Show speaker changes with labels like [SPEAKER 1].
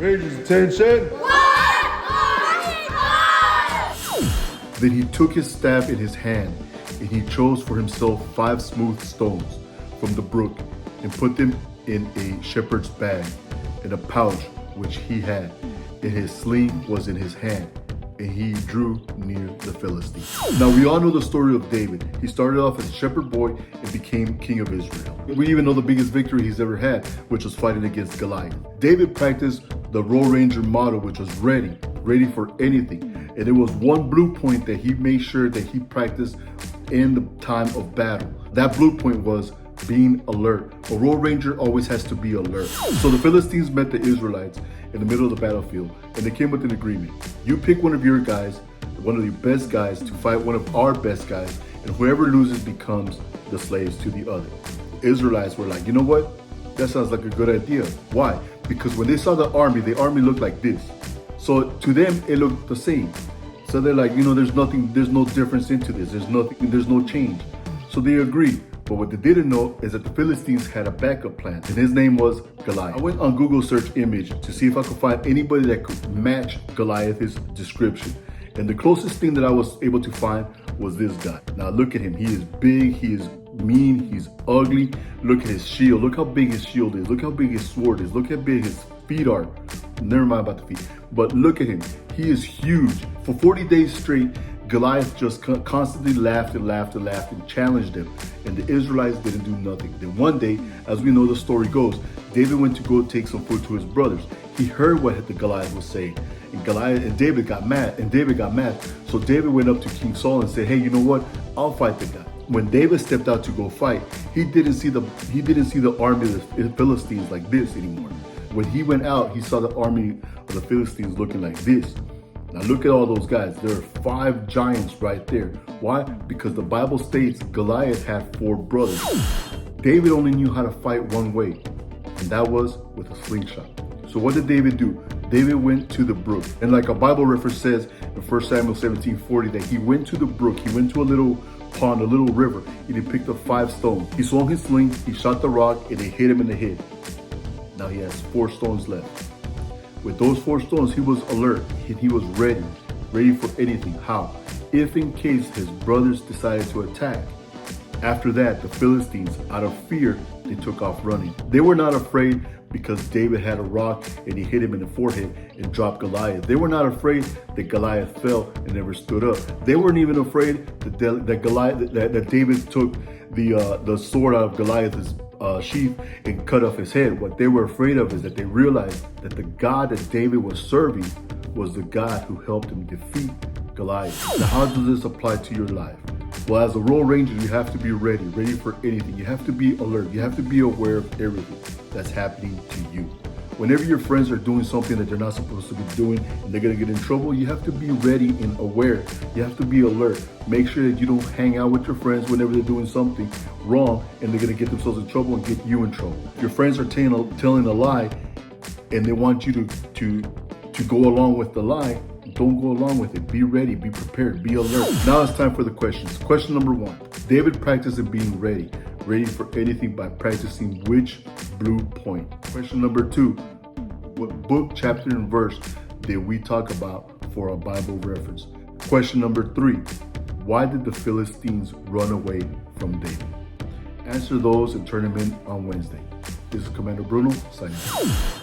[SPEAKER 1] Rangers, attention. Then he took his staff in his hand, and he chose for himself 5 smooth stones from the brook, and put them in a shepherd's bag, in a pouch which he had, and his sling was in his hand, and he drew near the Philistines. Now we all know the story of David. He started off as a shepherd boy and became king of Israel. We even know the biggest victory he's ever had, which was fighting against Goliath. David practiced the Royal Ranger motto, which was ready for anything. And it was one blue point that he made sure that he practiced in the time of battle. That blue point was being alert. A Royal Ranger always has to be alert. So the Philistines met the Israelites in the middle of the battlefield, and they came with an agreement. You pick one of your guys, one of your best guys, to fight one of our best guys, and whoever loses becomes the slaves to the other. The Israelites were like, you know what? That sounds like a good idea. Why? Because when they saw the army looked like this. So to them, it looked the same. So they're like, there's no difference into this. There's no change. So they agreed. But what they didn't know is that the Philistines had a backup plan, and his name was Goliath. I went on Google search image to see if I could find anybody that could match Goliath's description. And the closest thing that I was able to find was this guy. Now look at him. He is big, he is mean, he's ugly. Look at his shield. Look how big his shield is. Look how big his sword is. Look how big his feet are. Never mind about the feet. But look at him. He is huge. For 40 days straight, Goliath just constantly laughed and challenged him. And the Israelites didn't do nothing. Then one day, as we know the story goes, David went to go take some food to his brothers. He heard what the Goliath was saying. And David got mad. So David went up to King Saul and said, hey, you know what? I'll fight the guy. When David stepped out to go fight, he didn't see the army of the Philistines like this anymore. When he went out, he saw the army of the Philistines looking like this. Now look at all those guys. There are 5 giants right there. Why? Because the Bible states Goliath had 4 brothers. David only knew how to fight one way, and that was with a slingshot. So what did David do? David went to the brook. And like a Bible reference says in 1 Samuel 17:40, that he went to the brook. He went to a little pond, a little river, and he picked up 5 stones. He swung his sling, he shot the rock, and it hit him in the head. Now he has 4 stones left. With those 4 stones, he was alert and he was ready for anything. How? If in case his brothers decided to attack. After that, the Philistines, out of fear, they took off running. They were not afraid because David had a rock and he hit him in the forehead and dropped Goliath. They were not afraid that Goliath fell and never stood up. They weren't even afraid that David took the sword out of Goliath's sheath and cut off his head. What they were afraid of is that they realized that the God that David was serving was the God who helped him defeat Goliath. Now, how does this apply to your life? Well, as a Royal Ranger, you have to be ready for anything. You have to be alert. You have to be aware of everything that's happening to you. Whenever your friends are doing something that they're not supposed to be doing and they're going to get in trouble, you have to be ready and aware. You have to be alert. Make sure that you don't hang out with your friends whenever they're doing something wrong and they're going to get themselves in trouble and get you in trouble. If your friends are telling a lie and they want you to go along with the lie, don't go along with it. Be ready, be prepared, be alert. Now it's time for the questions. Question number 1. David practiced in being ready for anything by practicing which blue point? Question number 2. What book, chapter, and verse did we talk about for a Bible reference? Question number 3. Why did the Philistines run away from David? Answer those and turn them in on Wednesday. This is Commander Bruno signing out.